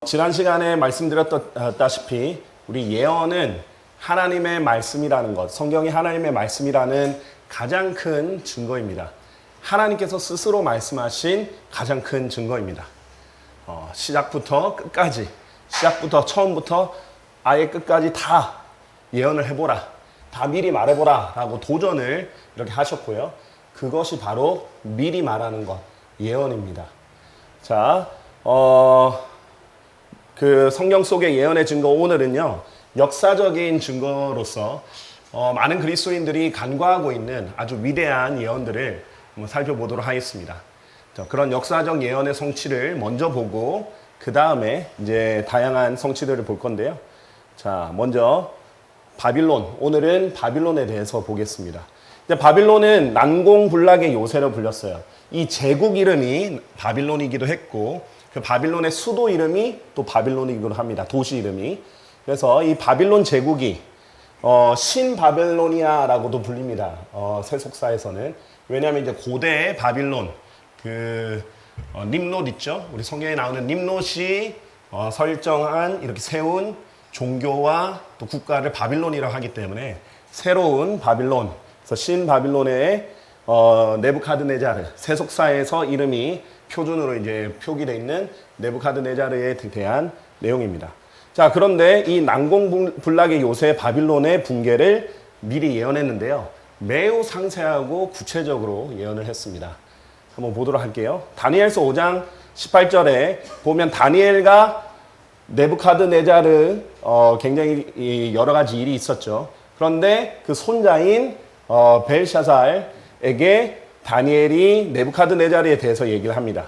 지난 시간에 말씀드렸다시피 우리 예언은 하나님의 말씀이라는 것, 성경이 하나님의 말씀이라는 가장 큰 증거입니다. 하나님께서 스스로 말씀하신 가장 큰 증거입니다. 시작부터 끝까지, 처음부터 아예 끝까지 다 예언을 해보라, 다 미리 말해보라 라고 도전을 이렇게 하셨고요. 그것이 바로 미리 말하는 것, 예언입니다. 자, 그 성경 속의 예언의 증거, 오늘은요 역사적인 증거로서 많은 그리스도인들이 간과하고 있는 아주 위대한 예언들을 한번 살펴보도록 하겠습니다. 자, 그런 역사적 예언의 성취를 먼저 보고 그 다음에 이제 다양한 성취들을 볼 건데요. 자, 먼저 바빌론, 오늘은 바빌론에 대해서 보겠습니다. 바빌론은 난공불락의 요새로 불렸어요. 이 제국 이름이 바빌론이기도 했고 그 바빌론의 수도 이름이 또 바빌론이기도 합니다. 도시 이름이. 그래서 이 바빌론 제국이 신바벨로니아라고도 불립니다. 세속사에서는. 왜냐하면 이제 고대 바빌론 nim롯 있죠. 우리 성경에 나오는 nim롯이 설정한 이렇게 세운 종교와 또 국가를 바빌론이라고 하기 때문에 새로운 바빌론, 그래서 신바빌론의 네부카드네자르, 세속사에서 이름이 표준으로 이제 표기되어 있는 네부카드네자르에 대한 내용입니다. 자, 그런데 이 난공불락의 요새 바빌론의 붕괴를 미리 예언했는데요. 매우 상세하고 구체적으로 예언을 했습니다. 한번 보도록 할게요. 다니엘서 5장 18절에 보면 다니엘과 네부카드네자르 굉장히 여러 가지 일이 있었죠. 그런데 그 손자인 벨샤살에게 다니엘이 네부카드네자르에 대해서 얘기를 합니다.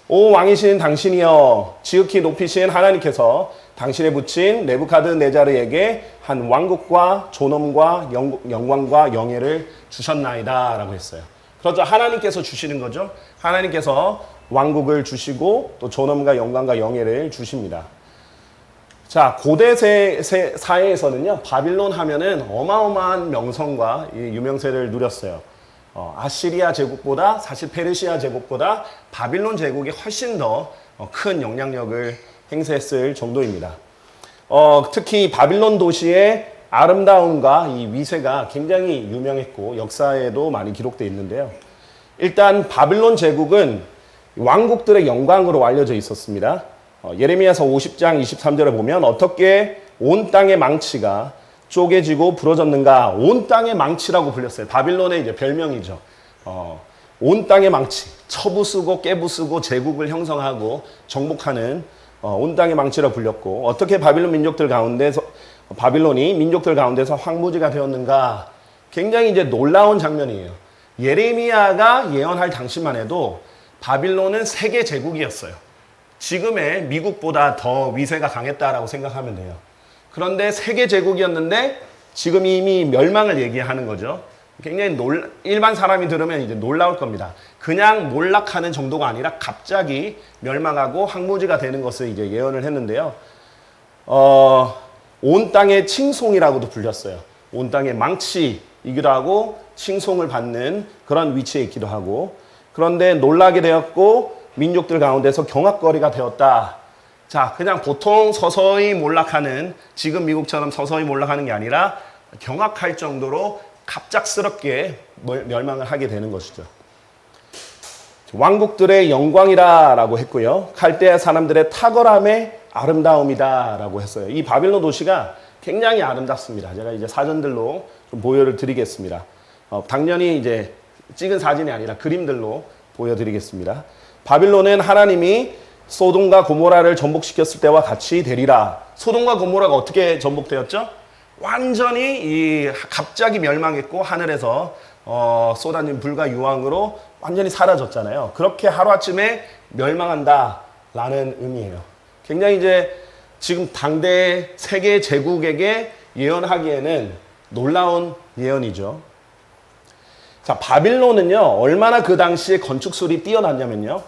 오 왕이신 당신이여, 지극히 높이신 하나님께서 당신에 붙인 네부카드네자르에게 한 왕국과 존엄과 영광과 영예를 주셨나이다 라고 했어요. 그렇죠. 하나님께서 주시는 거죠. 하나님께서 왕국을 주시고 또 존엄과 영광과 영예를 주십니다. 자, 고대 사회에서는요, 바빌론 하면은 어마어마한 명성과 유명세를 누렸어요. 아시리아 제국보다, 사실 페르시아 제국보다 바빌론 제국이 훨씬 더 큰 영향력을 행사했을 정도입니다. 특히 바빌론 도시의 아름다움과 이 위세가 굉장히 유명했고 역사에도 많이 기록되어 있는데요. 일단 바빌론 제국은 왕국들의 영광으로 알려져 있었습니다. 예레미야서 50장 23절에 보면 어떻게 온 땅의 망치가 쪼개지고 부러졌는가, 온 땅의 망치라고 불렸어요. 바빌론의 이제 별명이죠. 온 땅의 망치, 쳐부수고 깨부수고 제국을 형성하고 정복하는 온 땅의 망치라 불렸고, 어떻게 바빌론이 민족들 가운데서 황무지가 되었는가, 굉장히 이제 놀라운 장면이에요. 예레미야가 예언할 당시만 해도 바빌론은 세계 제국이었어요. 지금의 미국보다 더 위세가 강했다라고 생각하면 돼요. 그런데 세계 제국이었는데 지금 이미 멸망을 얘기하는 거죠. 굉장히 일반 사람이 들으면 이제 놀라울 겁니다. 그냥 몰락하는 정도가 아니라 갑자기 멸망하고 황무지가 되는 것을 이제 예언을 했는데요. 온 땅의 칭송이라고도 불렸어요. 온 땅의 망치이기도 하고 칭송을 받는 그런 위치에 있기도 하고, 그런데 놀라게 되었고 민족들 가운데서 경악거리가 되었다. 자, 그냥 보통 서서히 몰락하는, 지금 미국처럼 서서히 몰락하는 게 아니라 경악할 정도로 갑작스럽게 멸망을 하게 되는 것이죠. 왕국들의 영광이라고 했고요. 칼데아 사람들의 탁월함의 아름다움이다라고 했어요. 이 바빌론 도시가 굉장히 아름답습니다. 제가 이제 사전들로 좀 보여를 드리겠습니다. 당연히 이제 찍은 사진이 아니라 그림들로 보여드리겠습니다. 바빌론은 하나님이 소돔과 고모라를 전복시켰을 때와 같이 되리라. 소돔과 고모라가 어떻게 전복되었죠? 완전히 갑자기 멸망했고 하늘에서 쏟아진 불과 유황으로 완전히 사라졌잖아요. 그렇게 하루아침에 멸망한다라는 의미예요. 굉장히 이제 지금 당대 세계 제국에게 예언하기에는 놀라운 예언이죠. 자, 바빌론은요, 얼마나 그 당시에 건축술이 뛰어났냐면요,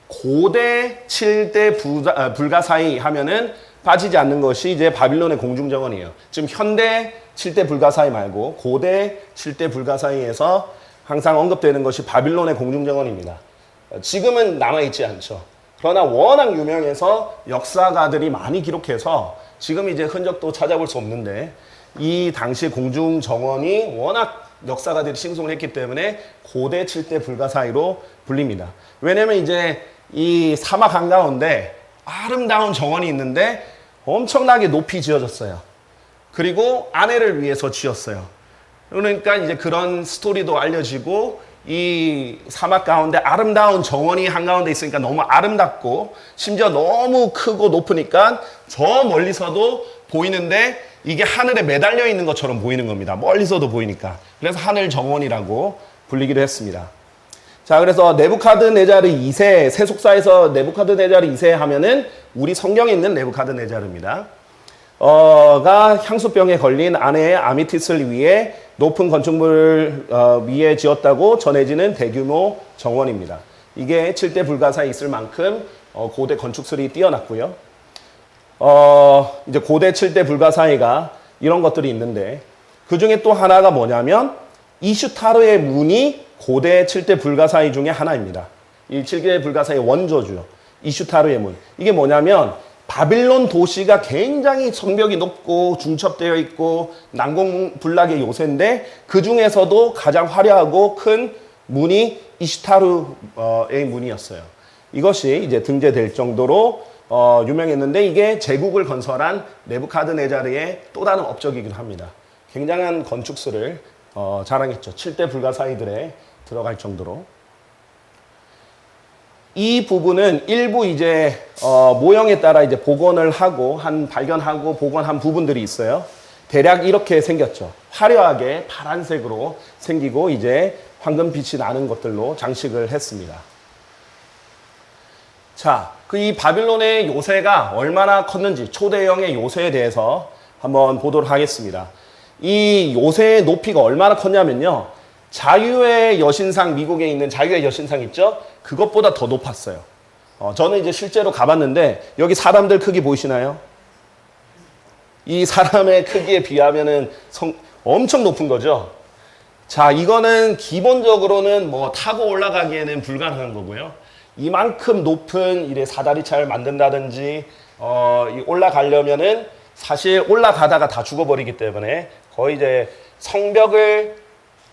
고대 7대 불가사의 하면은 빠지지 않는 것이 이제 바빌론의 공중정원이에요. 지금 현대 7대 불가사의 말고 고대 7대 불가사의에서 항상 언급되는 것이 바빌론의 공중정원입니다. 지금은 남아있지 않죠. 그러나 워낙 유명해서 역사가들이 많이 기록해서 지금 이제 흔적도 찾아볼 수 없는데 이 당시 공중 정원이 워낙 역사가들이 신송을 했기 때문에 고대 7대 불가사의로 불립니다. 왜냐면 이제 이 사막 한가운데 아름다운 정원이 있는데 엄청나게 높이 지어졌어요. 그리고 아내를 위해서 지었어요. 그러니까 이제 그런 스토리도 알려지고 이 사막 가운데 아름다운 정원이 한가운데 있으니까 너무 아름답고 심지어 너무 크고 높으니까 저 멀리서도 보이는데 이게 하늘에 매달려 있는 것처럼 보이는 겁니다. 멀리서도 보이니까. 그래서 하늘 정원이라고 불리기도 했습니다. 자, 그래서 네부카드네자르 2세, 세속사에서 네부카드네자르 2세 하면은 우리 성경에 있는 네부카드네자르입니다. 가 향수병에 걸린 아내의 아미티스를 위해 높은 건축물을 위에 지었다고 전해지는 대규모 정원입니다. 이게 7대 불가사에 있을 만큼 고대 건축술이 뛰어났고요. 이제 고대 7대 불가사의가 이런 것들이 있는데 그 중에 또 하나가 뭐냐면 이슈타르의 문이 고대 7대 불가사의 중에 하나입니다. 이 7대 불가사의 원조죠. 이슈타르의 문. 이게 뭐냐면 바빌론 도시가 굉장히 성벽이 높고 중첩되어 있고 난공불락의 요새인데 그 중에서도 가장 화려하고 큰 문이 이슈타르의 문이었어요. 이것이 이제 등재될 정도로 유명했는데 이게 제국을 건설한 네부카드네자르의 또 다른 업적이기도 합니다. 굉장한 건축술을 자랑했죠. 7대 불가사의들에 들어갈 정도로. 이 부분은 일부 이제 모형에 따라 이제 복원을 하고 발견하고 복원한 부분들이 있어요. 대략 이렇게 생겼죠. 화려하게 파란색으로 생기고 이제 황금빛이 나는 것들로 장식을 했습니다. 자, 그 이 바빌론의 요새가 얼마나 컸는지 초대형의 요새에 대해서 한번 보도록 하겠습니다. 이 요새의 높이가 얼마나 컸냐면요. 자유의 여신상, 미국에 있는 자유의 여신상 있죠? 그것보다 더 높았어요. 저는 이제 실제로 가봤는데 여기 사람들 크기 보이시나요? 이 사람의 크기에 비하면은 엄청 높은 거죠. 자, 이거는 기본적으로는 뭐 타고 올라가기에는 불가능한 거고요. 이만큼 높은 이래 사다리차를 만든다든지 올라가려면은 사실 올라가다가 다 죽어버리기 때문에 거의 이제 성벽을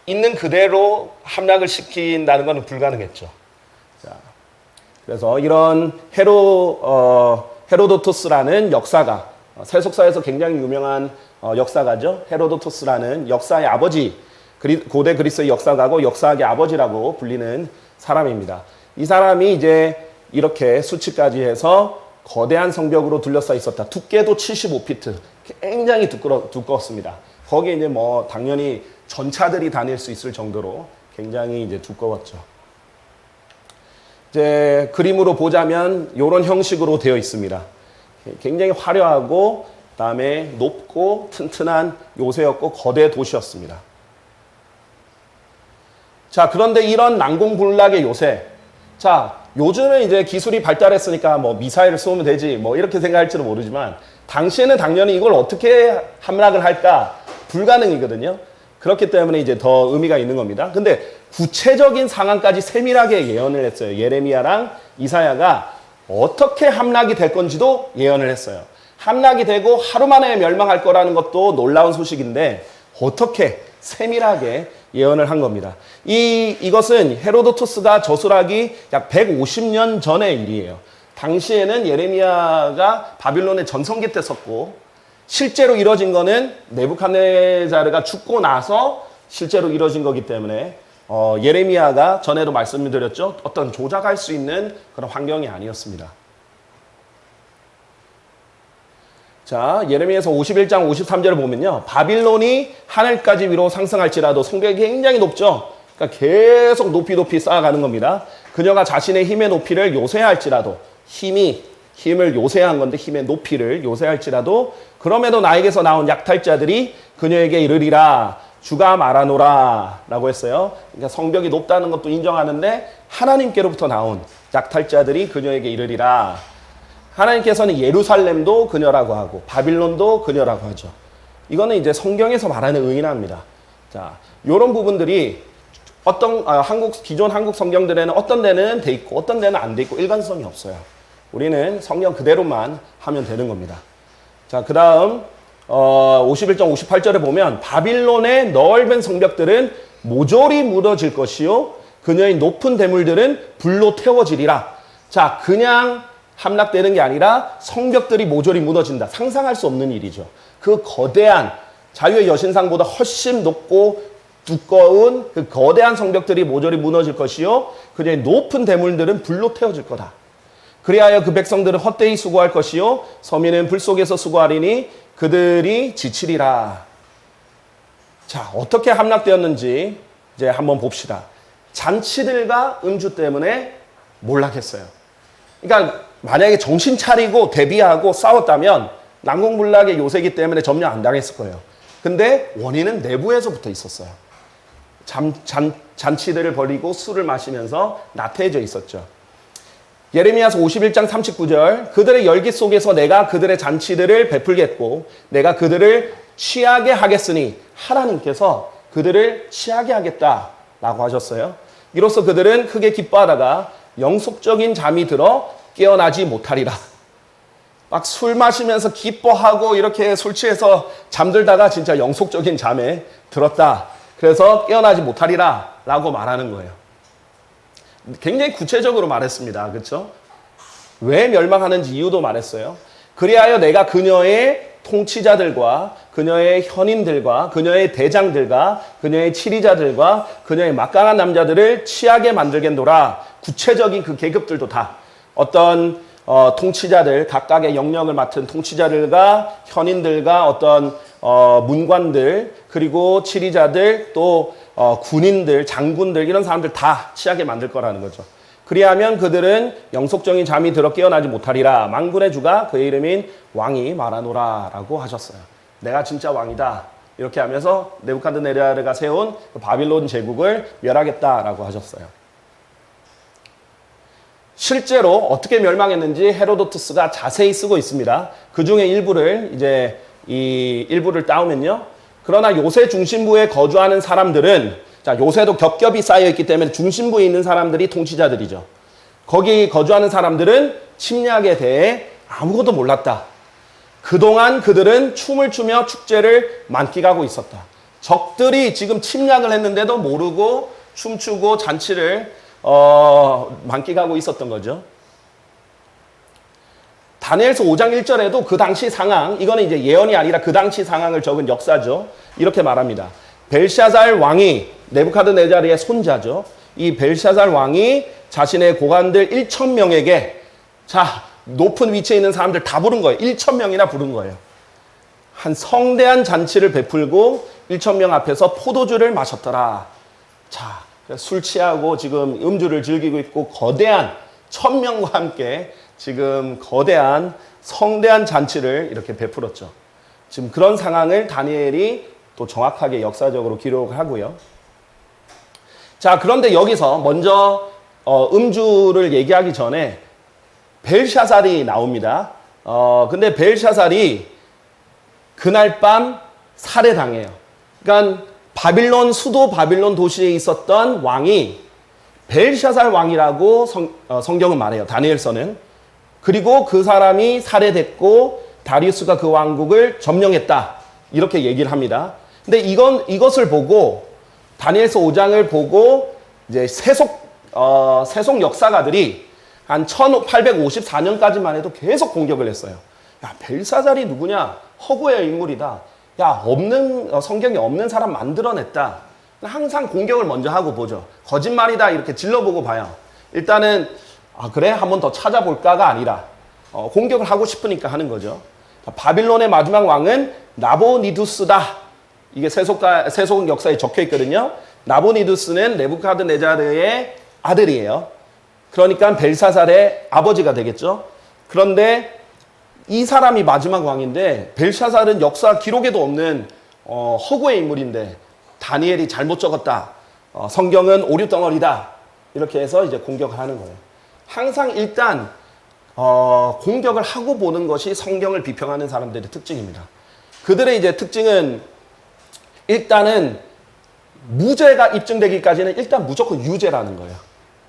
있는 그대로 함락을 시킨다는 것은 불가능했죠. 자, 그래서 이런 헤로도토스라는 역사가 세속사에서 굉장히 유명한 역사가죠. 헤로도토스라는 역사의 아버지, 고대 그리스의 역사가고 역사학의 아버지라고 불리는 사람입니다. 이 사람이 이제 이렇게 수치까지 해서 거대한 성벽으로 둘러싸여 있었다. 두께도 75피트. 굉장히 두꺼웠습니다. 거기에 이제 뭐 당연히 전차들이 다닐 수 있을 정도로 굉장히 이제 두꺼웠죠. 이제 그림으로 보자면 이런 형식으로 되어 있습니다. 굉장히 화려하고 그다음에 높고 튼튼한 요새였고 거대 도시였습니다. 자, 그런데 이런 난공불락의 요새, 자, 요즘은 이제 기술이 발달했으니까 뭐 미사일을 쏘면 되지 뭐 이렇게 생각할지는 모르지만 당시에는 당연히 이걸 어떻게 함락을 할까 불가능이거든요. 그렇기 때문에 이제 더 의미가 있는 겁니다. 근데 구체적인 상황까지 세밀하게 예언을 했어요. 예레미야랑 이사야가 어떻게 함락이 될 건지도 예언을 했어요. 함락이 되고 하루 만에 멸망할 거라는 것도 놀라운 소식인데 어떻게 세밀하게 예언을 한 겁니다. 이것은 헤로도토스가 저술하기 약 150년 전의 일이에요. 당시에는 예레미야가 바빌론의 전성기 때 썼고 실제로 이뤄진 거는 네부갓네자르가 죽고 나서 실제로 이뤄진 거기 때문에 예레미야가 전에도 말씀드렸죠. 어떤 조작할 수 있는 그런 환경이 아니었습니다. 자, 예레미야서 51장 53절을 보면요. 바빌론이 하늘까지 위로 상승할지라도 성벽이 굉장히 높죠. 그러니까 계속 높이 쌓아가는 겁니다. 그녀가 자신의 힘의 높이를 요새할지라도 힘을 요새한 건데 힘의 높이를 요새할지라도 그럼에도 나에게서 나온 약탈자들이 그녀에게 이르리라 주가 말하노라 라고 했어요. 그러니까 성벽이 높다는 것도 인정하는데 하나님께로부터 나온 약탈자들이 그녀에게 이르리라. 하나님께서는 예루살렘도 그녀라고 하고 바빌론도 그녀라고 하죠. 이거는 이제 성경에서 말하는 의인화입니다. 자, 이런 부분들이 기존 한국 성경들에는 어떤 데는 돼 있고 어떤 데는 안 돼 있고 일관성이 없어요. 우리는 성경 그대로만 하면 되는 겁니다. 자, 그 다음 51장 58절에 보면 바빌론의 넓은 성벽들은 모조리 무너질 것이요 그녀의 높은 대물들은 불로 태워지리라. 자, 그냥 함락되는 게 아니라 성벽들이 모조리 무너진다. 상상할 수 없는 일이죠. 그 거대한 자유의 여신상보다 훨씬 높고 두꺼운 그 거대한 성벽들이 모조리 무너질 것이요 그녀의 높은 대물들은 불로 태워질 거다. 그리하여 그 백성들은 헛되이 수고할 것이요 서민은 불 속에서 수고하리니 그들이 지치리라. 자, 어떻게 함락되었는지 이제 한번 봅시다. 잔치들과 음주 때문에 몰락했어요. 그러니까 만약에 정신 차리고 대비하고 싸웠다면 난공불락의 요새기 때문에 점령 안 당했을 거예요. 근데 원인은 내부에서부터 있었어요. 잔치들을 벌이고 술을 마시면서 나태해져 있었죠. 예레미야서 51장 39절 그들의 열기 속에서 내가 그들의 잔치들을 베풀겠고 내가 그들을 취하게 하겠으니 하나님께서 그들을 취하게 하겠다라고 하셨어요. 이로써 그들은 크게 기뻐하다가 영속적인 잠이 들어 깨어나지 못하리라. 막 술 마시면서 기뻐하고 이렇게 술 취해서 잠들다가 진짜 영속적인 잠에 들었다. 그래서 깨어나지 못하리라 라고 말하는 거예요. 굉장히 구체적으로 말했습니다. 그렇죠? 왜 멸망하는지 이유도 말했어요. 그리하여 내가 그녀의 통치자들과 그녀의 현인들과 그녀의 대장들과 그녀의 치리자들과 그녀의 막강한 남자들을 취하게 만들겠노라. 구체적인 그 계급들도 다 어떤 통치자들, 각각의 영역을 맡은 통치자들과 현인들과 어떤 문관들, 그리고 치리자들, 또 군인들, 장군들 이런 사람들 다 취하게 만들 거라는 거죠. 그리하면 그들은 영속적인 잠이 들어 깨어나지 못하리라. 만군의 주가 그의 이름인 왕이 말하노라 라고 하셨어요. 내가 진짜 왕이다. 이렇게 하면서 느부갓네살이 세운 바빌론 제국을 멸하겠다라고 하셨어요. 실제로 어떻게 멸망했는지 헤로도투스가 자세히 쓰고 있습니다. 그 중에 일부를 이제 이 일부를 따오면요. 그러나 요새 중심부에 거주하는 사람들은 자, 요새도 겹겹이 쌓여 있기 때문에 중심부에 있는 사람들이 통치자들이죠. 거기 거주하는 사람들은 침략에 대해 아무것도 몰랐다. 그동안 그들은 춤을 추며 축제를 만끽하고 있었다. 적들이 지금 침략을 했는데도 모르고 춤추고 잔치를 만끽하고 있었던 거죠. 다니엘서 5장 1절에도 그 당시 상황, 이거는 이제 예언이 아니라 그 당시 상황을 적은 역사죠. 이렇게 말합니다. 벨샤살 왕이 느부갓네살의 손자죠. 이 벨샤살 왕이 자신의 고관들 1,000명에게 자, 높은 위치에 있는 사람들 다 부른 거예요. 1,000명이나 부른 거예요. 한 성대한 잔치를 베풀고 1,000명 앞에서 포도주를 마셨더라. 자, 술 취하고 지금 음주를 즐기고 있고 거대한 1,000명과 함께 지금 거대한 성대한 잔치를 이렇게 베풀었죠. 지금 그런 상황을 다니엘이 또 정확하게 역사적으로 기록을 하고요. 자, 그런데 여기서 먼저 음주를 얘기하기 전에 벨샤살이 나옵니다. 근데 벨샤살이 그날 밤 살해당해요. 그러니까 바빌론 수도 바빌론 도시에 있었던 왕이 벨샤살 왕이라고 성경은 말해요. 다니엘서는. 그리고 그 사람이 살해됐고 다리우스가 그 왕국을 점령했다. 이렇게 얘기를 합니다. 근데 이것을 보고 다니엘서 5장을 보고 이제 세속 역사가들이 한 1854년까지만 해도 계속 공격을 했어요. 야, 벨사살이 누구냐? 허구의 인물이다. 야, 성경에 없는 사람 만들어냈다. 항상 공격을 먼저 하고 보죠. 거짓말이다 이렇게 질러보고 봐요. 일단은 그래? 한번 더 찾아볼까가 아니라 공격을 하고 싶으니까 하는 거죠. 바빌론의 마지막 왕은 나보니두스다. 이게 세속 역사에 적혀 있거든요. 나보니두스는 느부갓네살의 아들이에요. 그러니까 벨사살의 아버지가 되겠죠. 그런데 이 사람이 마지막 왕인데 벨샤살은 역사 기록에도 없는 허구의 인물인데 다니엘이 잘못 적었다. 성경은 오류덩어리다. 이렇게 해서 이제 공격을 하는 거예요. 항상 일단 공격을 하고 보는 것이 성경을 비평하는 사람들의 특징입니다. 그들의 이제 특징은 일단은 무죄가 입증되기까지는 일단 무조건 유죄라는 거예요.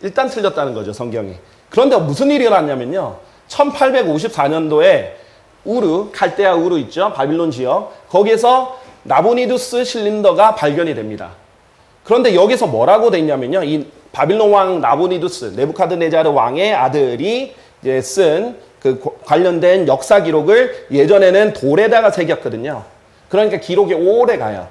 일단 틀렸다는 거죠, 성경이. 그런데 무슨 일이 일어났냐면요. 1854년도에 우르, 칼데아 우르 있죠? 바빌론 지역. 거기에서 나보니두스 실린더가 발견이 됩니다. 그런데 여기서 뭐라고 돼 있냐면요. 이 바빌론 왕 나보니두스, 네부카드네자르 왕의 아들이 이제 쓴 그 관련된 역사 기록을 예전에는 돌에다가 새겼거든요. 그러니까 기록이 오래 가요.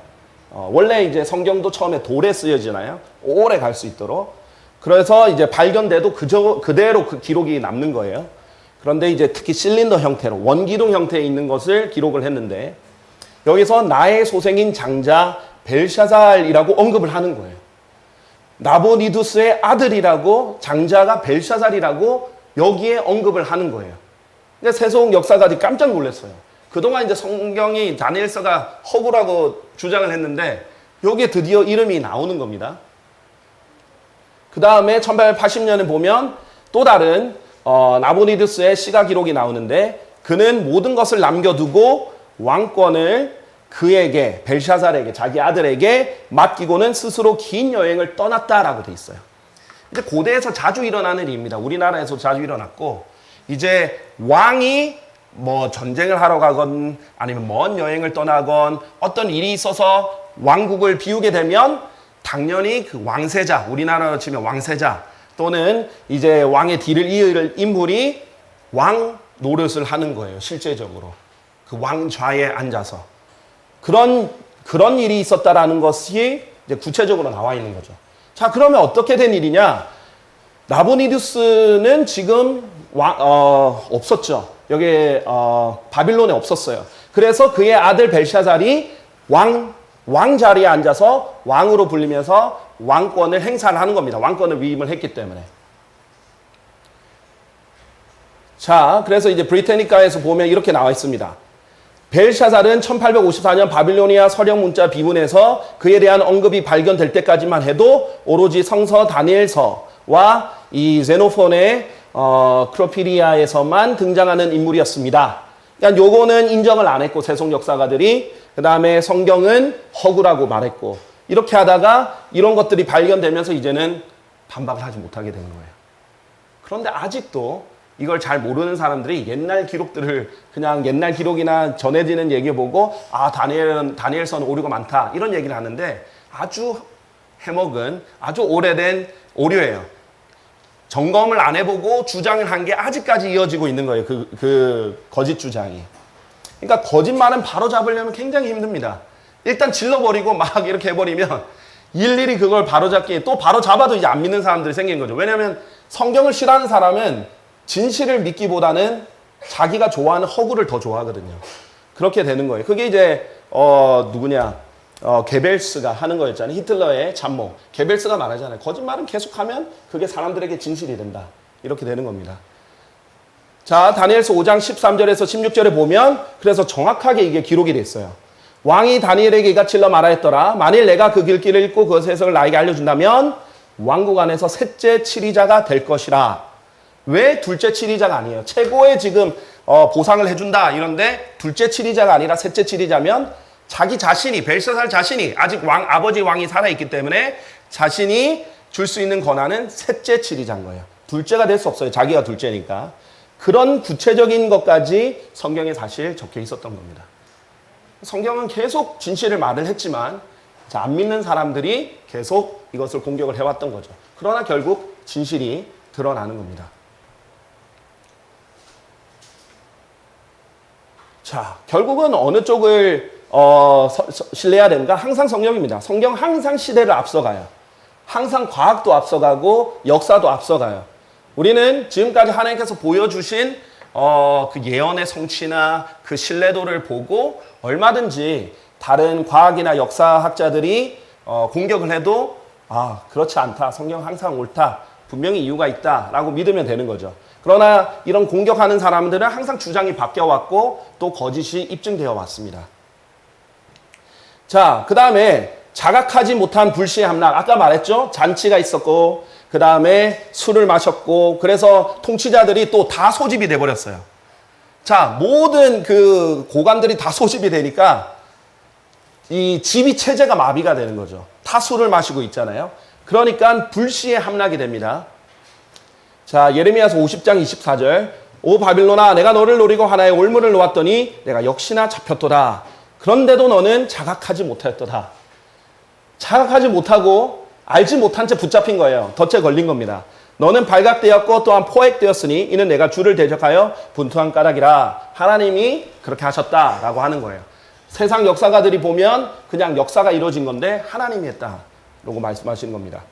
원래 이제 성경도 처음에 돌에 쓰여지잖아요. 오래 갈 수 있도록. 그래서 이제 발견돼도 그대로 그 기록이 남는 거예요. 그런데 이제 특히 실린더 형태로 원기둥 형태에 있는 것을 기록을 했는데 여기서 나의 소생인 장자 벨샤살이라고 언급을 하는 거예요. 나보니두스의 아들이라고 장자가 벨샤살이라고 여기에 언급을 하는 거예요. 근데 세속 역사가들이 깜짝 놀랐어요. 그동안 이제 성경이 다니엘서가 허구라고 주장을 했는데 여기에 드디어 이름이 나오는 겁니다. 그 다음에 1880년에 보면 또 다른 나보니두스의 시가 기록이 나오는데 그는 모든 것을 남겨두고 왕권을 그에게 벨샤살에게 자기 아들에게 맡기고는 스스로 긴 여행을 떠났다라고 돼 있어요. 이제 고대에서 자주 일어나는 일입니다. 우리나라에서 자주 일어났고 이제 왕이 뭐 전쟁을 하러 가건 아니면 먼 여행을 떠나건 어떤 일이 있어서 왕국을 비우게 되면 당연히 그 왕세자, 우리나라로 치면 왕세자 또는 이제 왕의 뒤를 이을 인물이 왕 노릇을 하는 거예요. 실제적으로. 그 왕좌에 앉아서. 그런 일이 있었다라는 것이 이제 구체적으로 나와 있는 거죠. 자, 그러면 어떻게 된 일이냐? 나보니두스는 지금 없었죠. 여기 바빌론에 없었어요. 그래서 그의 아들 벨샤살이 왕 자리에 앉아서 왕으로 불리면서 왕권을 행사를 하는 겁니다. 왕권을 위임을 했기 때문에. 자, 그래서 이제 브리테니카에서 보면 이렇게 나와 있습니다. 벨샤살은 1854년 바빌로니아 서령 문자 비문에서 그에 대한 언급이 발견될 때까지만 해도 오로지 성서 다니엘서와 이 제노폰의 크로피리아에서만 등장하는 인물이었습니다. 그러니까 요거는 인정을 안 했고 세속 역사가들이 그 다음에 성경은 허구라고 말했고 이렇게 하다가 이런 것들이 발견되면서 이제는 반박을 하지 못하게 되는 거예요. 그런데 아직도 이걸 잘 모르는 사람들이 옛날 기록들을 그냥 옛날 기록이나 전해지는 얘기 보고 다니엘서는 오류가 많다 이런 얘기를 하는데 아주 해먹은 아주 오래된 오류예요. 점검을 안 해보고 주장을 한 게 아직까지 이어지고 있는 거예요. 그 거짓 주장이. 그러니까 거짓말은 바로 잡으려면 굉장히 힘듭니다. 일단 질러버리고 막 이렇게 해버리면 일일이 그걸 바로 잡기 또 바로 잡아도 이제 안 믿는 사람들이 생긴 거죠. 왜냐하면 성경을 싫어하는 사람은 진실을 믿기보다는 자기가 좋아하는 허구를 더 좋아하거든요. 그렇게 되는 거예요. 그게 이제 게벨스가 하는 거였잖아요. 히틀러의 참모. 게벨스가 말하잖아요. 거짓말은 계속하면 그게 사람들에게 진실이 된다. 이렇게 되는 겁니다. 자, 다니엘서 5장 13절에서 16절에 보면 그래서 정확하게 이게 기록이 됐어요. 왕이 다니엘에게 이같이 말하였더라. 만일 내가 그 길기를 읽고 그 해석을 나에게 알려준다면 왕국 안에서 셋째 치리자가 될 것이라. 왜 둘째 치리자가 아니에요? 최고의 지금 보상을 해준다 이런데 둘째 치리자가 아니라 셋째 치리자면 자기 자신이 벨샤살 자신이 아직 아버지 왕이 살아있기 때문에 자신이 줄 수 있는 권한은 셋째 치리자인 거예요. 둘째가 될 수 없어요. 자기가 둘째니까. 그런 구체적인 것까지 성경에 사실 적혀 있었던 겁니다. 성경은 계속 진실을 말을 했지만 안 믿는 사람들이 계속 이것을 공격을 해왔던 거죠. 그러나 결국 진실이 드러나는 겁니다. 자, 결국은 어느 쪽을 신뢰해야 되는가? 항상 성경입니다. 성경 항상 시대를 앞서가요. 항상 과학도 앞서가고 역사도 앞서가요. 우리는 지금까지 하나님께서 보여주신 그 예언의 성취나 그 신뢰도를 보고 얼마든지 다른 과학이나 역사학자들이 공격을 해도 그렇지 않다. 성경 항상 옳다. 분명히 이유가 있다라고 믿으면 되는 거죠. 그러나 이런 공격하는 사람들은 항상 주장이 바뀌어왔고 또 거짓이 입증되어 왔습니다. 자, 그 다음에 자각하지 못한 불시의 함락. 아까 말했죠? 잔치가 있었고 그 다음에 술을 마셨고 그래서 통치자들이 또 다 소집이 돼버렸어요. 자, 모든 그 고관들이 다 소집이 되니까 이 지휘 체제가 마비가 되는 거죠. 다 술을 마시고 있잖아요. 그러니까 불시의 함락이 됩니다. 자, 예레미야서 50장 24절. 오 바빌론아 내가 너를 노리고 하나의 올무를 놓았더니 내가 역시나 잡혔도다. 그런데도 너는 자각하지 못하였도다. 자각하지 못하고 알지 못한 채 붙잡힌 거예요. 덫에 걸린 겁니다. 너는 발각되었고 또한 포획되었으니 이는 내가 주를 대적하여 분투한 까닭이라. 하나님이 그렇게 하셨다라고 하는 거예요. 세상 역사가들이 보면 그냥 역사가 이루어진 건데 하나님이 했다라고 말씀하시는 겁니다.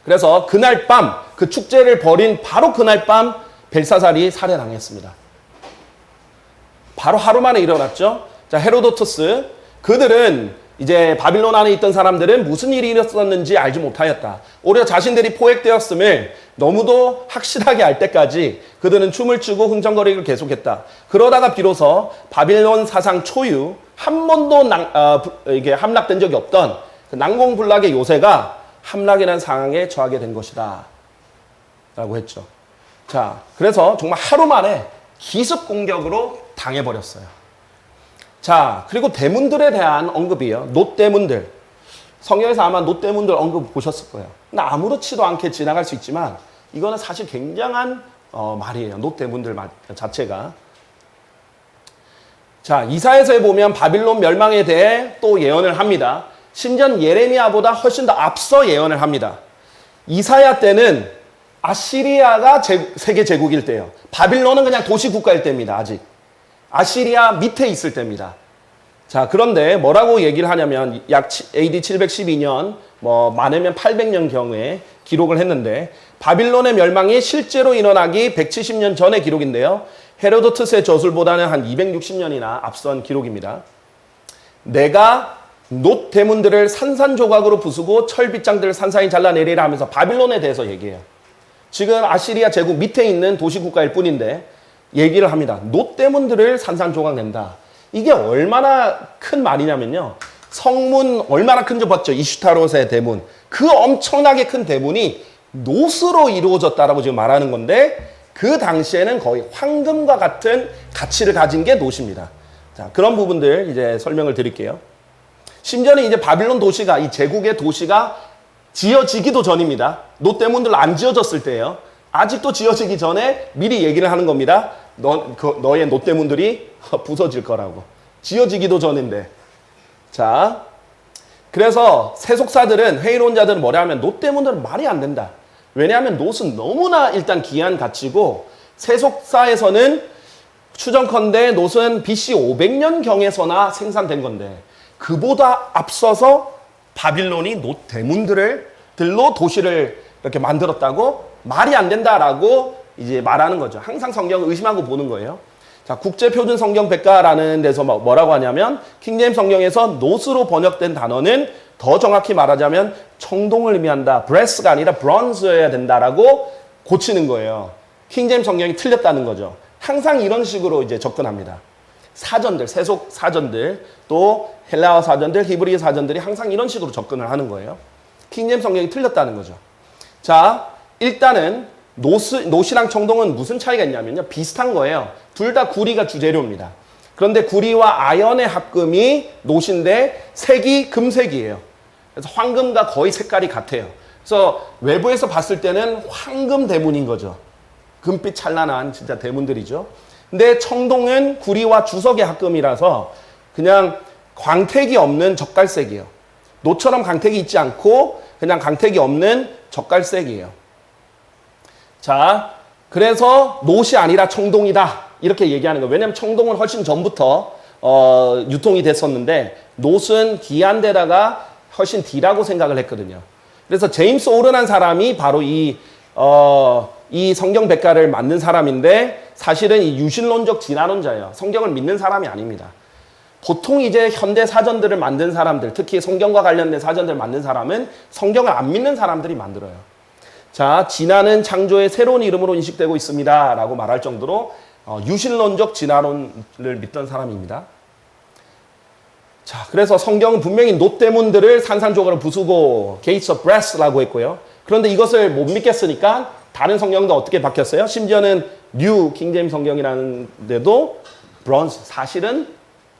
그래서 그날 밤 그 축제를 벌인 바로 그날 밤 벨사살이 살해당했습니다. 바로 하루 만에 일어났죠. 자, 헤로도투스 그들은 이제 바빌론 안에 있던 사람들은 무슨 일이 일어났는지 알지 못하였다. 오히려 자신들이 포획되었음을 너무도 확실하게 알 때까지 그들은 춤을 추고 흥청거리기를 계속했다. 그러다가 비로소 바빌론 사상 초유 한 번도 이게 함락된 적이 없던 그 난공불락의 요새가 함락이라는 상황에 처하게 된 것이다. 라고 했죠. 자, 그래서 정말 하루 만에 기습 공격으로 당해버렸어요. 자, 그리고 대문들에 대한 언급이에요. 놋대문들. 성경에서 아마 놋대문들 언급 보셨을 거예요. 근데 아무렇지도 않게 지나갈 수 있지만 이거는 사실 굉장한 말이에요. 놋대문들 자체가. 자, 이사야서에 보면 바빌론 멸망에 대해 또 예언을 합니다. 심지어 예레미야보다 훨씬 더 앞서 예언을 합니다. 이사야 때는 아시리아가 세계 제국일 때예요. 바빌론은 그냥 도시국가일 때입니다. 아직. 아시리아 밑에 있을 때입니다. 자, 그런데 뭐라고 얘기를 하냐면 약 AD 712년 많으면 800년 경에 기록을 했는데 바빌론의 멸망이 실제로 일어나기 170년 전의 기록인데요. 헤로도투스의 저술보다는 한 260년이나 앞선 기록입니다. 내가 놋 대문들을 산산조각으로 부수고 철빗장들을 산산히 잘라내리라 하면서 바빌론에 대해서 얘기해요. 지금 아시리아 제국 밑에 있는 도시국가일 뿐인데 얘기를 합니다. 놋 대문들을 산산조각 낸다. 이게 얼마나 큰 말이냐면요. 성문 얼마나 큰지 봤죠. 이슈타롯의 대문. 그 엄청나게 큰 대문이 놋으로 이루어졌다라고 지금 말하는 건데 그 당시에는 거의 황금과 같은 가치를 가진 게 놋입니다. 자, 그런 부분들 이제 설명을 드릴게요. 심지어는 이제 바빌론 도시가 이 제국의 도시가 지어지기도 전입니다. 놋 대문들 안 지어졌을 때예요. 아직도 지어지기 전에 미리 얘기를 하는 겁니다. 너의 놋 대문들이 부서질 거라고. 지어지기도 전인데. 자, 그래서 세속사들은 회의론 자들은 뭐라 하면 놋 대문들은 말이 안 된다. 왜냐하면 놋은 너무나 일단 귀한 가치고 세속사에서는 추정컨대 놋은 BC 500년 경에서나 생산된 건데 그보다 앞서서 바빌론이 놋 대문들로 도시를 이렇게 만들었다고 말이 안 된다라고 이제 말하는 거죠. 항상 성경을 의심하고 보는 거예요. 자, 국제표준 성경 백과라는 데서 뭐라고 하냐면 킹제임스 성경에서 놋으로 번역된 단어는 더 정확히 말하자면 청동을 의미한다. 브레스가 아니라 브론즈여야 된다라고 고치는 거예요. 킹제임스 성경이 틀렸다는 거죠. 항상 이런 식으로 이제 접근합니다. 사전들, 세속 사전들, 또 헬라어 사전들, 히브리 사전들이 항상 이런 식으로 접근을 하는 거예요. 킹제임스 성경이 틀렸다는 거죠. 자, 일단은 놋이랑 청동은 무슨 차이가 있냐면요. 비슷한 거예요. 둘 다 구리가 주재료입니다. 그런데 구리와 아연의 합금이 놋인데 색이 금색이에요. 그래서 황금과 거의 색깔이 같아요. 그래서 외부에서 봤을 때는 황금 대문인 거죠. 금빛 찬란한 진짜 대문들이죠. 근데 청동은 구리와 주석의 합금이라서 그냥 광택이 없는 젓갈색이에요. 놋처럼 광택이 있지 않고 그냥 광택이 없는 젓갈색이에요. 자, 그래서 놋이 아니라 청동이다. 이렇게 얘기하는 거예요. 왜냐하면 청동은 훨씬 전부터 유통이 됐었는데 놋은 귀한 데다가 훨씬 D라고 생각을 했거든요. 그래서 제임스 오른한 사람이 바로 이 성경 백과를 만든 사람인데 사실은 이 유신론적 진화론자예요. 성경을 믿는 사람이 아닙니다. 보통 이제 현대 사전들을 만든 사람들, 특히 성경과 관련된 사전들을 만든 사람은 성경을 안 믿는 사람들이 만들어요. 자, 진화는 창조의 새로운 이름으로 인식되고 있습니다. 라고 말할 정도로 유신론적 진화론을 믿던 사람입니다. 자, 그래서 성경은 분명히 놋 대문들을 산산조각으로 부수고 gates of brass라고 했고요. 그런데 이것을 못 믿겠으니까 다른 성경도 어떻게 바뀌었어요? 심지어는 뉴 킹제임스 성경이라는 데도 브론즈, 사실은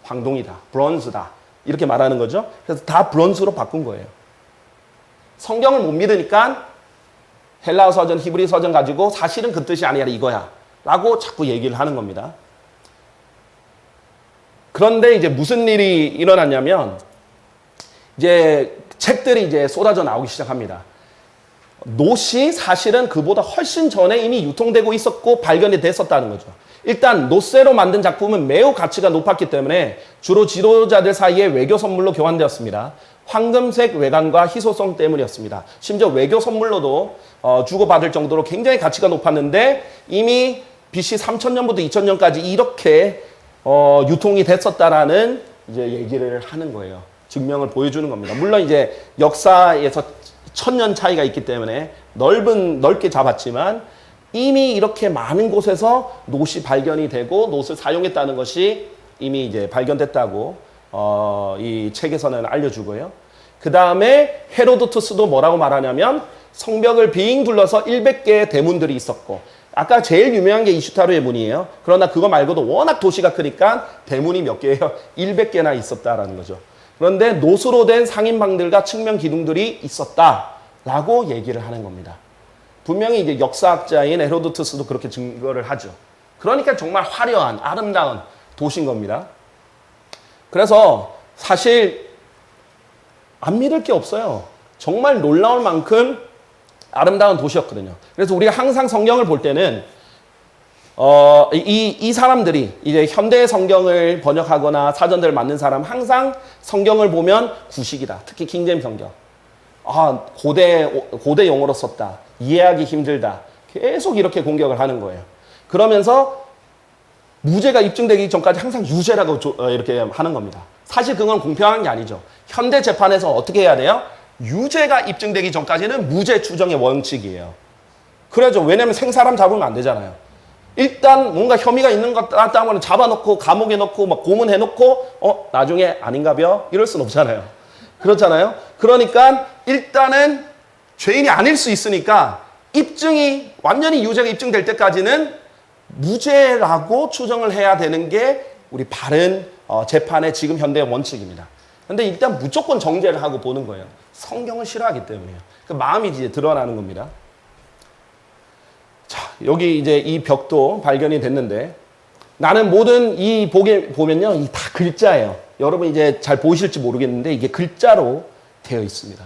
황동이다, 브론즈다 이렇게 말하는 거죠. 그래서 다 브론즈로 바꾼 거예요. 성경을 못 믿으니까 헬라어 서전, 히브리 서전 가지고 사실은 그 뜻이 아니라 이거야 라고 자꾸 얘기를 하는 겁니다. 그런데 이제 무슨 일이 일어났냐면 이제 책들이 이제 쏟아져 나오기 시작합니다. 놋이 사실은 그보다 훨씬 전에 이미 유통되고 있었고 발견이 됐었다는 거죠. 일단 놋쇠로 만든 작품은 매우 가치가 높았기 때문에 주로 지도자들 사이에 외교 선물로 교환되었습니다. 황금색 외관과 희소성 때문이었습니다. 심지어 외교 선물로도 주고받을 정도로 굉장히 가치가 높았는데 이미 BC 3000년부터 2000년까지 이렇게 유통이 됐었다라는 이제 얘기를 하는 거예요. 증명을 보여주는 겁니다. 물론 이제 역사에서 1000년 차이가 있기 때문에 넓게 잡았지만 이미 이렇게 많은 곳에서 놋이 발견이 되고 놋을 사용했다는 것이 이미 이제 발견됐다고 이 책에서는 알려주고요. 그 다음에 헤로도투스도 뭐라고 말하냐면 성벽을 빙 둘러서 100개의 대문들이 있었고 아까 제일 유명한 게 이슈타르의 문이에요. 그러나 그거 말고도 워낙 도시가 크니까 대문이 몇 개예요? 100개나 있었다라는 거죠. 그런데 놋으로 된 상인방들과 측면 기둥들이 있었다라고 얘기를 하는 겁니다. 분명히 이제 역사학자인 헤로도투스도 그렇게 증거를 하죠. 그러니까 정말 화려한 아름다운 도시인 겁니다. 그래서 사실 안 믿을 게 없어요. 정말 놀라울 만큼 아름다운 도시였거든요. 그래서 우리가 항상 성경을 볼 때는 이 사람들이 이제 현대 성경을 번역하거나 사전들을 만든 사람 항상 성경을 보면 구식이다. 특히 킹제임 성경. 고대 용어로 썼다. 이해하기 힘들다. 계속 이렇게 공격을 하는 거예요. 그러면서 무죄가 입증되기 전까지 항상 유죄라고 이렇게 하는 겁니다. 사실 그건 공평한 게 아니죠. 현대 재판에서 어떻게 해야 돼요? 유죄가 입증되기 전까지는 무죄 추정의 원칙이에요. 그래죠. 왜냐면 생사람 잡으면 안 되잖아요. 일단 뭔가 혐의가 있는 것 같다면 잡아놓고 감옥에 넣고 막 고문해놓고 나중에 아닌가벼? 이럴 순 없잖아요. 그렇잖아요. 그러니까 일단은 죄인이 아닐 수 있으니까 입증이 완전히 유죄가 입증될 때까지는 무죄라고 추정을 해야 되는 게 우리 바른 재판의 지금 현대의 원칙입니다. 근데 일단 무조건 정죄를 하고 보는 거예요. 성경을 싫어하기 때문에요. 그 마음이 이제 드러나는 겁니다. 자, 여기 이제 이 벽도 발견이 됐는데 나는 모든 이 보면요. 이 다 글자예요. 여러분 이제 잘 보이실지 모르겠는데 이게 글자로 되어 있습니다.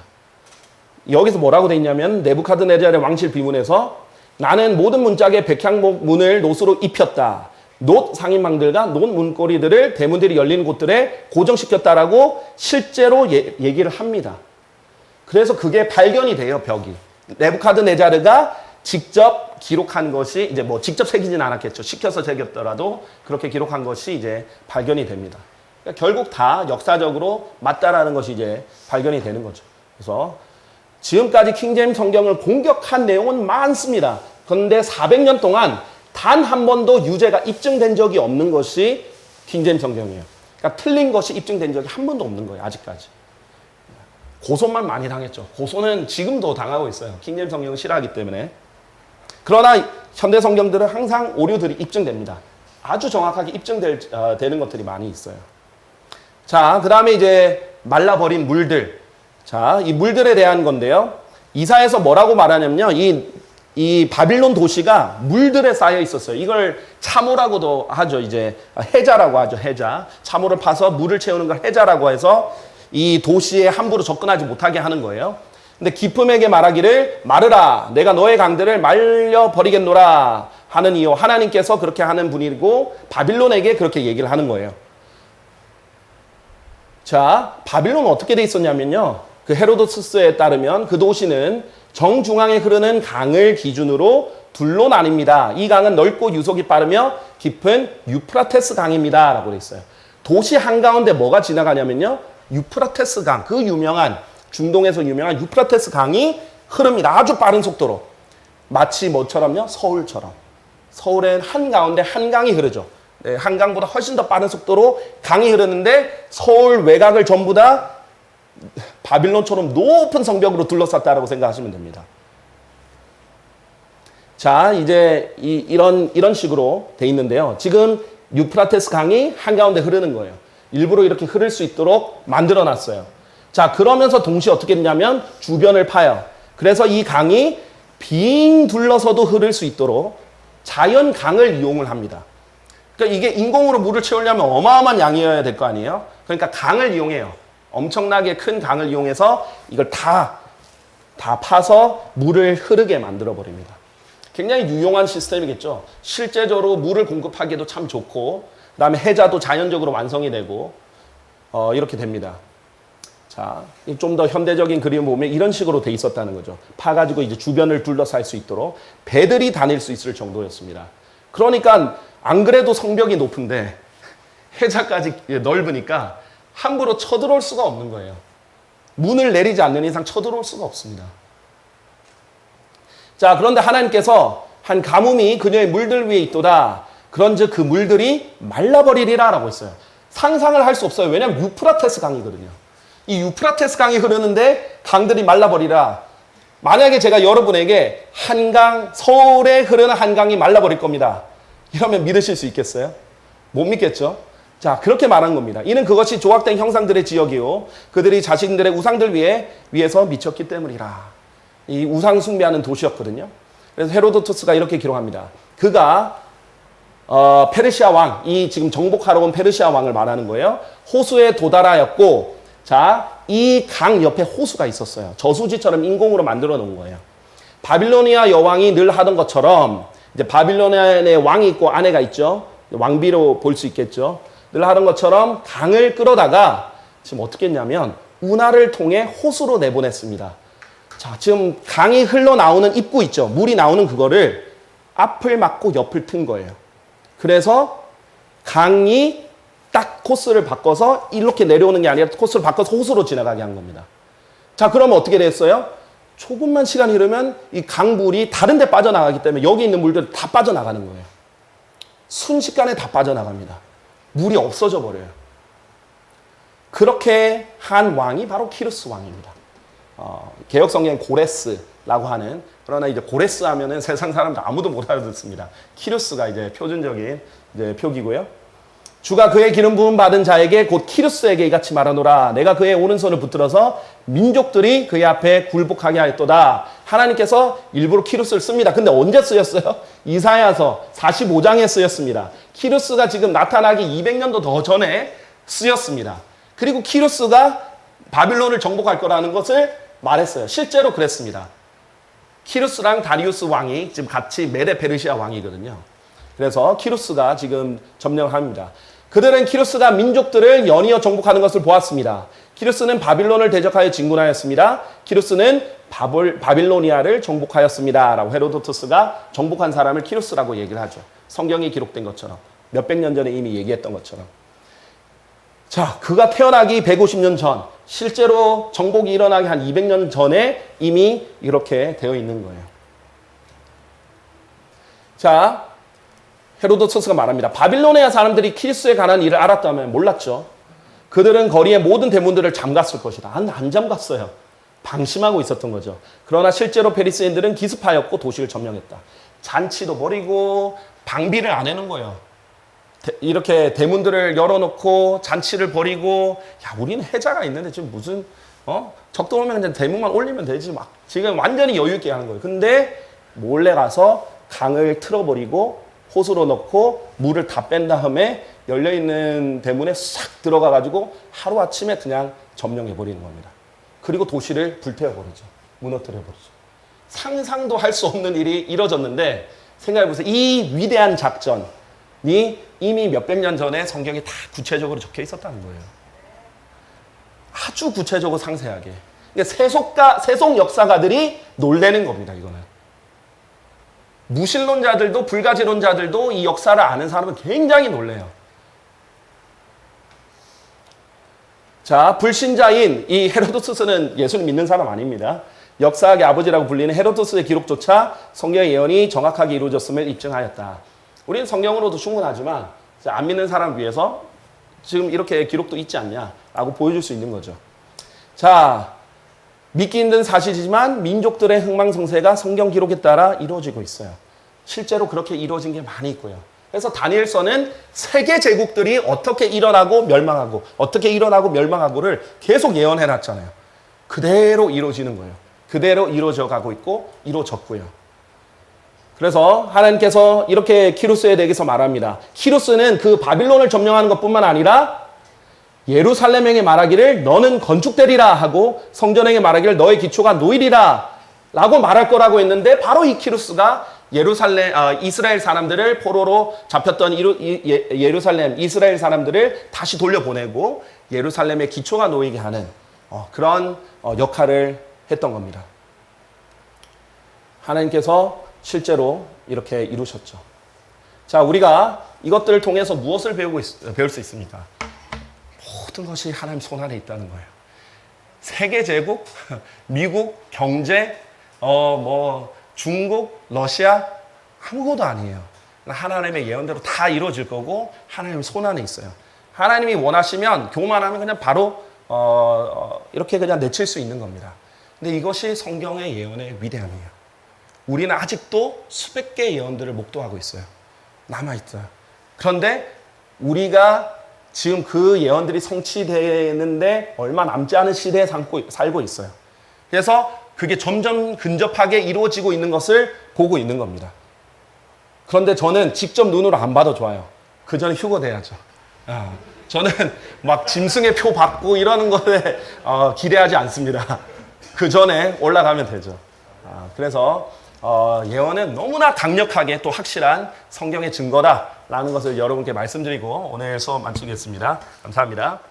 여기서 뭐라고 되어 있냐면 네부카드네자르의 왕실 비문에서 나는 모든 문짝에 백향목 문을 놋으로 입혔다. 놋 상인망들과 놋 문고리들을 대문들이 열리는 곳들에 고정시켰다라고 실제로 얘기를 합니다. 그래서 그게 발견이 돼요, 벽이. 네부카드네자르가 직접 기록한 것이 이제 뭐 직접 새기진 않았겠죠. 시켜서 새겼더라도 그렇게 기록한 것이 이제 발견이 됩니다. 그러니까 결국 다 역사적으로 맞다라는 것이 이제 발견이 되는 거죠. 그래서 지금까지 킹제임 성경을 공격한 내용은 많습니다. 그런데 400년 동안 단 한 번도 유죄가 입증된 적이 없는 것이 킹제임 성경이에요. 그러니까 틀린 것이 입증된 적이 한 번도 없는 거예요. 아직까지. 고소만 많이 당했죠. 고소는 지금도 당하고 있어요. 킹제임 성경을 싫어하기 때문에. 그러나 현대 성경들은 항상 오류들이 입증됩니다. 아주 정확하게 입증되는 것들이 많이 있어요. 자, 그 다음에 이제 말라버린 물들. 자, 이 물들에 대한 건데요. 이사야에서 뭐라고 말하냐면요. 이 바빌론 도시가 물들에 쌓여 있었어요. 이걸 참호라고도 하죠. 이제 해자라고 하죠. 해자. 참호를 파서 물을 채우는 걸 해자라고 해서 이 도시에 함부로 접근하지 못하게 하는 거예요. 근데 기품에게 말하기를 마르라 내가 너의 강들을 말려버리겠노라 하는 이유. 하나님께서 그렇게 하는 분이고 바빌론에게 그렇게 얘기를 하는 거예요. 자, 바빌론은 어떻게 돼 있었냐면요. 그 헤로도투스에 따르면 그 도시는 정중앙에 흐르는 강을 기준으로 둘로 나뉩니다. 이 강은 넓고 유속이 빠르며 깊은 유프라테스 강입니다. 라고 돼 있어요. 도시 한가운데 뭐가 지나가냐면요. 유프라테스 강, 그 유명한 중동에서 유명한 유프라테스 강이 흐릅니다. 아주 빠른 속도로. 마치 뭐처럼요? 서울처럼. 서울엔 한가운데 한강이 흐르죠. 네, 한강보다 훨씬 더 빠른 속도로 강이 흐르는데 서울 외곽을 전부 다 바빌론처럼 높은 성벽으로 둘러쌌다라고 생각하시면 됩니다. 자, 이제 이런 식으로 돼 있는데요. 지금 유프라테스 강이 한가운데 흐르는 거예요. 일부러 이렇게 흐를 수 있도록 만들어 놨어요. 자, 그러면서 동시에 어떻게 했냐면 주변을 파요. 그래서 이 강이 빙 둘러서도 흐를 수 있도록 자연 강을 이용을 합니다. 그러니까 이게 인공으로 물을 채우려면 어마어마한 양이어야 될 거 아니에요? 그러니까 강을 이용해요. 엄청나게 큰 강을 이용해서 이걸 다 파서 물을 흐르게 만들어 버립니다. 굉장히 유용한 시스템이겠죠. 실제적으로 물을 공급하기에도 참 좋고, 그 다음에 해자도 자연적으로 완성이 되고, 이렇게 됩니다. 자, 좀 더 현대적인 그림을 보면 이런 식으로 돼 있었다는 거죠. 파가지고 이제 주변을 둘러쌀 수 있도록 배들이 다닐 수 있을 정도였습니다. 그러니까 안 그래도 성벽이 높은데 해자까지 넓으니까 함부로 쳐들어올 수가 없는 거예요. 문을 내리지 않는 이상 쳐들어올 수가 없습니다. 자, 그런데 하나님께서 한 가뭄이 그녀의 물들 위에 있도다. 그런즉 그 물들이 말라버리리라 라고 했어요. 상상을 할 수 없어요. 왜냐하면 유프라테스 강이거든요. 이 유프라테스 강이 흐르는데 강들이 말라버리라. 만약에 제가 여러분에게 한강, 서울에 흐르는 한강이 말라버릴 겁니다. 이러면 믿으실 수 있겠어요? 못 믿겠죠? 자, 그렇게 말한 겁니다. 이는 그것이 조각된 형상들의 지역이요. 그들이 자신들의 우상들 위에서 미쳤기 때문이라. 이 우상 숭배하는 도시였거든요. 그래서 헤로도토스가 이렇게 기록합니다. 그가 페르시아 왕, 이 지금 정복하러 온 페르시아 왕을 말하는 거예요. 호수에 도달하였고, 자, 이 강 옆에 호수가 있었어요. 저수지처럼 인공으로 만들어 놓은 거예요. 바빌로니아 여왕이 늘 하던 것처럼, 이제 바빌로니아에 왕이 있고 아내가 있죠. 왕비로 볼 수 있겠죠. 늘 하던 것처럼 강을 끌어다가 지금 어떻게 했냐면 운하를 통해 호수로 내보냈습니다. 자, 지금 강이 흘러나오는 입구 있죠. 물이 나오는 그거를 앞을 막고 옆을 튼 거예요. 그래서 강이 딱 코스를 바꿔서 이렇게 내려오는 게 아니라 코스를 바꿔서 호수로 지나가게 한 겁니다. 자, 그러면 어떻게 됐어요? 조금만 시간이 흐르면 이 강물이 다른 데 빠져나가기 때문에 여기 있는 물들이 다 빠져나가는 거예요. 순식간에 다 빠져나갑니다. 물이 없어져 버려요. 그렇게 한 왕이 바로 키루스 왕입니다. 개혁 성경에 고레스라고 하는, 그러나 이제 고레스 하면은 세상 사람들 아무도 못 알아듣습니다. 키루스가 이제 표준적인 이제 표기고요. 주가 그의 기름 부음 받은 자에게 곧 키루스에게 이같이 말하노라. 내가 그의 오른손을 붙들어서 민족들이 그의 앞에 굴복하게 하였도다. 하나님께서 일부러 키루스를 씁니다. 근데 언제 쓰였어요? 이사야서 45장에 쓰였습니다. 키루스가 지금 나타나기 200년도 더 전에 쓰였습니다. 그리고 키루스가 바빌론을 정복할 거라는 것을 말했어요. 실제로 그랬습니다. 키루스랑 다리우스 왕이 지금 같이 메데 페르시아 왕이거든요. 그래서 키루스가 지금 점령을 합니다. 그들은 키루스가 민족들을 연이어 정복하는 것을 보았습니다. 키루스는 바빌론을 대적하여 진군하였습니다. 키루스는 바빌로니아를 정복하였습니다. 라고 헤로도토스가 정복한 사람을 키루스라고 얘기를 하죠. 성경에 기록된 것처럼. 몇백 년 전에 이미 얘기했던 것처럼. 자, 그가 태어나기 150년 전, 실제로 정복이 일어나기 한 200년 전에 이미 이렇게 되어 있는 거예요. 자, 헤로도토스가 말합니다. 바빌로니아 사람들이 키루스에 관한 일을 알았다면 몰랐죠. 그들은 거리의 모든 대문들을 잠갔을 것이다. 안 잠갔어요. 방심하고 있었던 거죠. 그러나 실제로 페리시인들은 기습하였고 도시를 점령했다. 잔치도 벌이고 방비를 안 해놓은 거예요. 이렇게 대문들을 열어놓고 잔치를 벌이고, 야, 우리는 해자가 있는데 지금 무슨 적도 오면 그냥 대문만 올리면 되지, 막 지금 완전히 여유 있게 하는 거예요. 근데 몰래 가서 강을 틀어버리고 호수로 넣고 물을 다 뺀 다음에 열려있는 대문에 싹 들어가가지고 하루아침에 그냥 점령해버리는 겁니다. 그리고 도시를 불태워버리죠. 무너뜨려버리죠. 상상도 할 수 없는 일이 이뤄졌는데, 생각해보세요. 이 위대한 작전이 이미 몇백 년 전에 성경에 다 구체적으로 적혀 있었다는 거예요. 아주 구체적으로 상세하게. 그러니까 세속 역사가들이 놀래는 겁니다, 이거는. 무신론자들도 불가지론자들도 이 역사를 아는 사람은 굉장히 놀래요. 자, 불신자인 이 헤로도토스는 예수를 믿는 사람 아닙니다. 역사학의 아버지라고 불리는 헤로도스의 기록조차 성경의 예언이 정확하게 이루어졌음을 입증하였다. 우리는 성경으로도 충분하지만 안 믿는 사람을 위해서 지금 이렇게 기록도 있지 않냐라고 보여줄 수 있는 거죠. 자, 믿기 힘든 사실이지만 민족들의 흥망성쇠가 성경 기록에 따라 이루어지고 있어요. 실제로 그렇게 이루어진 게 많이 있고요. 그래서 다니엘서는 세계 제국들이 어떻게 일어나고 멸망하고 어떻게 일어나고 멸망하고를 계속 예언해 놨잖아요. 그대로 이루어지는 거예요. 그대로 이루어져 가고 있고 이루어졌고요. 그래서 하나님께서 이렇게 키루스에 대해서 말합니다. 키루스는 그 바빌론을 점령하는 것뿐만 아니라 예루살렘에게 말하기를 너는 건축되리라 하고 성전에게 말하기를 너의 기초가 놓이리라 라고 말할 거라고 했는데 바로 이 키루스가 이스라엘 사람들을 포로로 잡혔던 예루살렘 이스라엘 사람들을 다시 돌려보내고 예루살렘의 기초가 놓이게 하는 그런 역할을 했던 겁니다. 하나님께서 실제로 이렇게 이루셨죠. 자, 우리가 이것들을 통해서 무엇을 배울 수 있습니까? 모든 것이 하나님 손 안에 있다는 거예요. 세계 제국, 미국, 경제, 중국, 러시아 아무것도 아니에요. 하나님의 예언대로 다 이루어질 거고 하나님 손 안에 있어요. 하나님이 원하시면 교만하면 그냥 바로 이렇게 그냥 내칠 수 있는 겁니다. 근데 이것이 성경의 예언의 위대함이에요. 우리는 아직도 수백 개의 예언들을 목도하고 있어요. 남아있어요. 그런데 우리가 지금 그 예언들이 성취되는데 얼마 남지 않은 시대에 살고 있어요. 그래서 그게 점점 근접하게 이루어지고 있는 것을 보고 있는 겁니다. 그런데 저는 직접 눈으로 안 봐도 좋아요. 그 전에 휴거돼야죠. 저는 막 짐승의 표 받고 이러는 것에 기대하지 않습니다. 그 전에 올라가면 되죠. 그래서 예언은 너무나 강력하게 또 확실한 성경의 증거다라는 것을 여러분께 말씀드리고 오늘 수업 마치겠습니다. 감사합니다.